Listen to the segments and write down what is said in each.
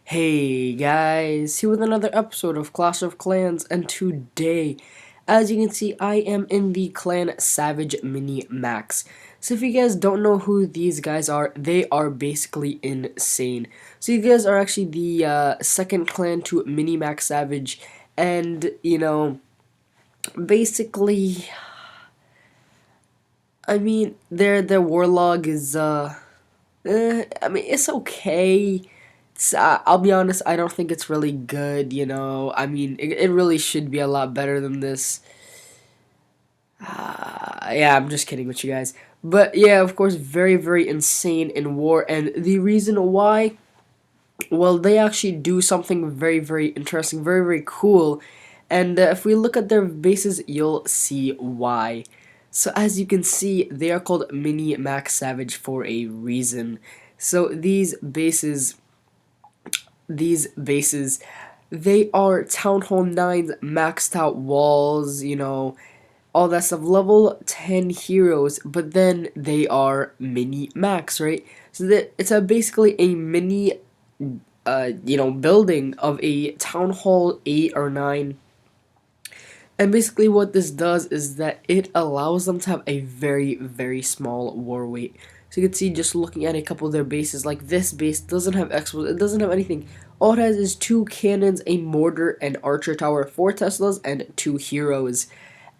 Hey guys, here with another episode of Clash of Clans, and today, as you can see, I am in the Clan Savage Mini Max. So if you guys don't know who these guys are, they are basically insane. So you guys are actually the second clan to Mini Max Savage, and basically, I mean, their warlog is I mean, it's okay. I'll be honest, I don't think it's really good, I mean, it really should be a lot better than this. Yeah, I'm just kidding with you guys. But yeah, of course, very, very insane in war. And the reason why, well, they actually do something very, very interesting, very, very cool. And if we look at their bases, you'll see why. So as you can see, they are called Mini Max Savage for a reason. So these bases, they are Town Hall 9's maxed out walls, all that stuff, level 10 heroes, but then they are mini max, right? So that it's basically a mini, building of a Town Hall 8 or 9. And basically what this does is that it allows them to have a very, very small war weight. So you can see, just looking at a couple of their bases, like this base doesn't have explosives, it doesn't have anything. All it has is 2 cannons, a mortar, an archer tower, 4 Teslas, and 2 heroes.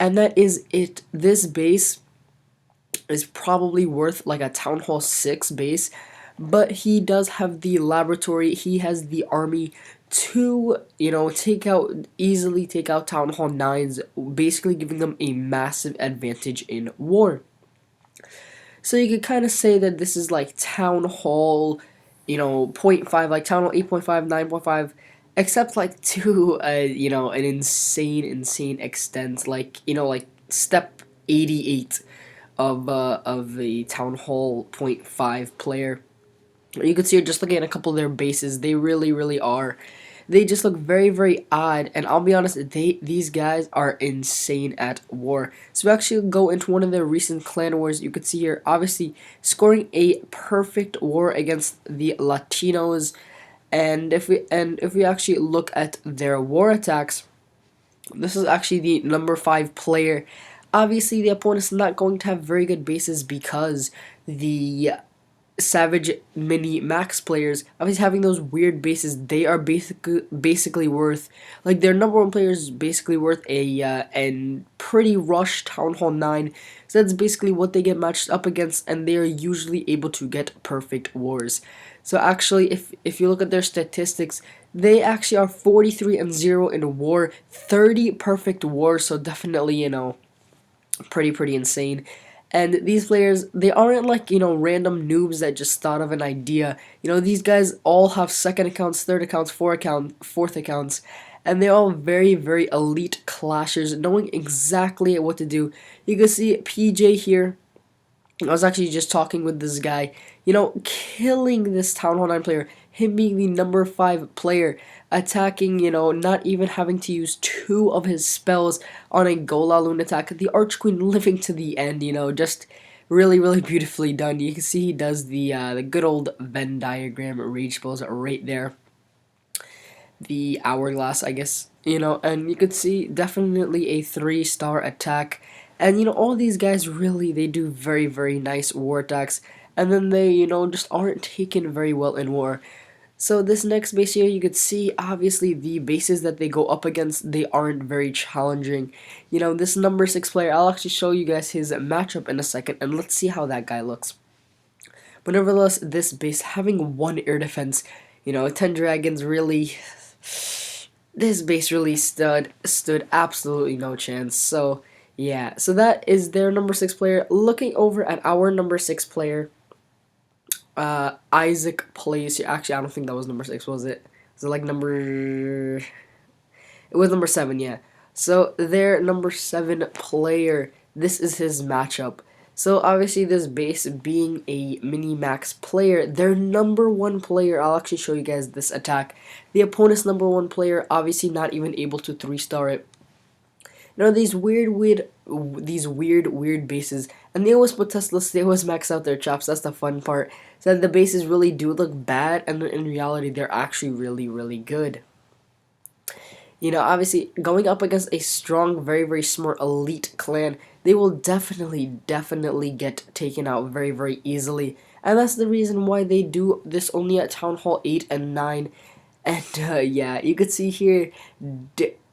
And that is it. This base is probably worth like a Town Hall 6 base, but he does have the laboratory, he has the army to, easily take out Town Hall 9s, basically giving them a massive advantage in war. So you could kind of say that this is like Town Hall, zero point 0.5, like Town Hall 8.5, 9.5, except like to, an insane extent, like, like step 88 of the Town Hall point 0.5 player. You can see, just looking at a couple of their bases, they really are. They just look very, very odd, and I'll be honest, these guys are insane at war. So we actually go into one of their recent clan wars. You can see here, obviously, scoring a perfect war against the Latinos. And if we actually look at their war attacks, this is actually the number 5 player. Obviously, the opponent's not going to have very good bases because the Savage Mini Max players, obviously having those weird bases, they are basically worth, like, their number 1 player is basically worth a and pretty rush Town Hall 9. So that's basically what they get matched up against, and they are usually able to get perfect wars. So actually, if you look at their statistics, they actually are 43-0 in war, 30 perfect wars. So definitely, pretty insane. And these players, they aren't like, random noobs that just thought of an idea. These guys all have second accounts, third accounts, fourth accounts, and they're all very, very elite clashers, knowing exactly what to do. You can see PJ here. I was actually just talking with this guy, killing this Town Hall 9 player, him being the number 5 player, attacking, not even having to use 2 of his spells on a Golaloon attack, the Arch Queen living to the end, just really beautifully done. You can see he does the good old Venn diagram rage spells right there. The hourglass, I guess, and you could see definitely a 3-star attack. And all these guys, really, they do very nice war attacks, and then they just aren't taken very well in war. So this next base here, you could see obviously the bases that they go up against, they aren't very challenging. This number 6 player, I'll actually show you guys his matchup in a second, and let's see how that guy looks. But nevertheless, this base having 1 air defense, 10 dragons, really, this base really stood absolutely no chance. So yeah, so that is their number 6 player. Looking over at our number 6 player, Isaac plays. Actually, I don't think that was number 6, was it? Was it like number? It was number 7, yeah. So their number 7 player, this is his matchup. So obviously this base being a mini max player, their number 1 player, I'll actually show you guys this attack. The opponent's number 1 player, obviously not even able to 3-star it. these weird bases, and they always put Teslas. They always max out their chops. That's the fun part. So that the bases really do look bad, and in reality, they're actually really good. Obviously, going up against a strong, very smart elite clan, they will definitely get taken out very easily. And that's the reason why they do this only at Town Hall 8 and 9. And yeah, you could see here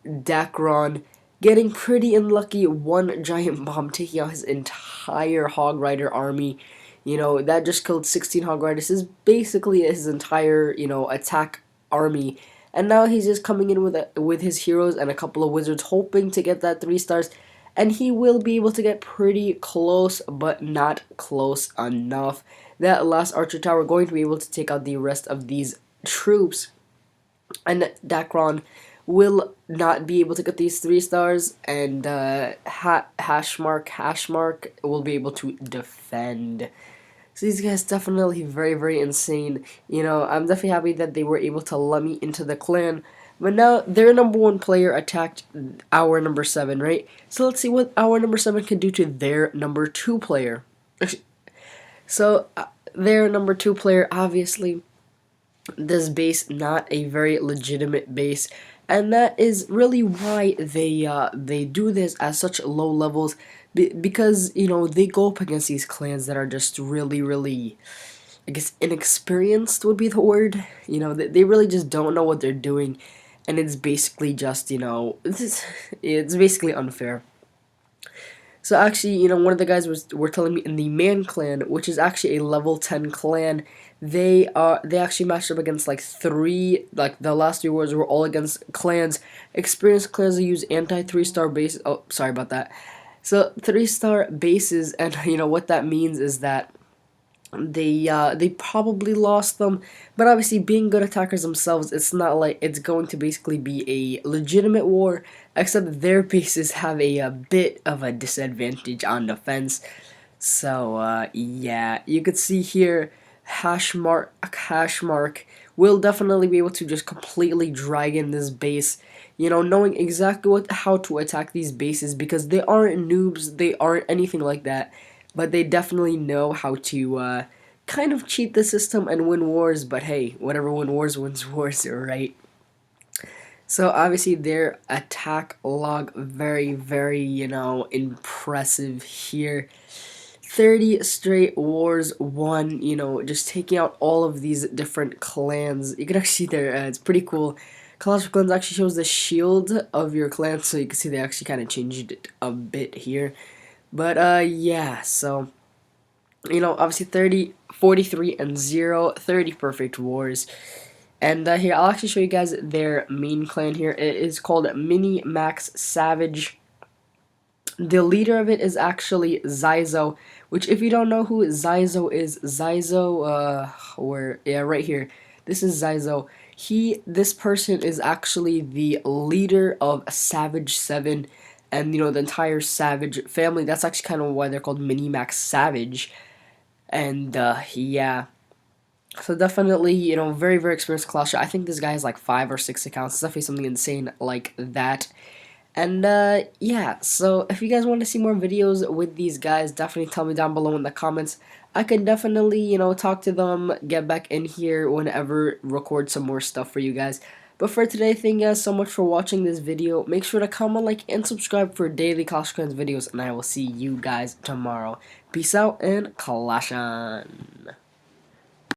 Dacron getting pretty unlucky. One giant bomb taking out his entire Hog Rider army. That just killed 16 Hog Riders. This is basically his entire, attack army. And now he's just coming in with his heroes and a couple of wizards, hoping to get that 3 stars. And he will be able to get pretty close, but not close enough. That last Archer Tower going to be able to take out the rest of these troops. And Dacron will not be able to get these 3 stars, and Hashmark will be able to defend. So these guys definitely very insane. I'm definitely happy that they were able to let me into the clan. But now their number 1 player attacked our number 7, right? So let's see what our number 7 can do to their number 2 player. So their number 2 player, obviously, this base not a very legitimate base, and that is really why they do this at such low levels, because they go up against these clans that are just really, I guess, inexperienced would be the word. They really just don't know what they're doing, and it's basically just it's basically unfair. So actually, one of the guys were telling me in the Man clan, which is actually a level 10 clan, they actually matched up against like the last 3 wars were all against clans, experienced clans that use anti 3-star bases. Oh, sorry about that. So 3-star bases, and what that means is that they probably lost them, but obviously being good attackers themselves, it's not like it's going to basically be a legitimate war, except their bases have a bit of a disadvantage on defense. So yeah, you could see here Hashmark will definitely be able to just completely drag in this base, knowing exactly how to attack these bases, because they aren't noobs, they aren't anything like that, but they definitely know how to kind of cheat the system and win wars. But hey, whatever wins wars, right? So obviously their attack log very impressive here. 30 straight wars won, just taking out all of these different clans. You can actually see there, it's pretty cool. Clash of Clans actually shows the shield of your clan, so you can see they actually kind of changed it a bit here. But yeah, so obviously 30, 43, and 0, 30 perfect wars. And here, I'll actually show you guys their main clan here. It is called Mini Max Savage. The leader of it is actually Zyzo, which, if you don't know who Zyzo is, right here. This is Zyzo. This person is actually the leader of Savage 7, and the entire Savage family. That's actually kind of why they're called Mini Max Savage. And yeah, so definitely, very experienced Clasher. I think this guy has like 5 or 6 accounts. It's definitely something insane like that. And yeah, so if you guys want to see more videos with these guys, definitely tell me down below in the comments. I can definitely, talk to them, get back in here whenever, record some more stuff for you guys. But for today, thank you guys so much for watching this video. Make sure to comment, like, and subscribe for daily Clash of Clans videos, and I will see you guys tomorrow. Peace out and Clash on!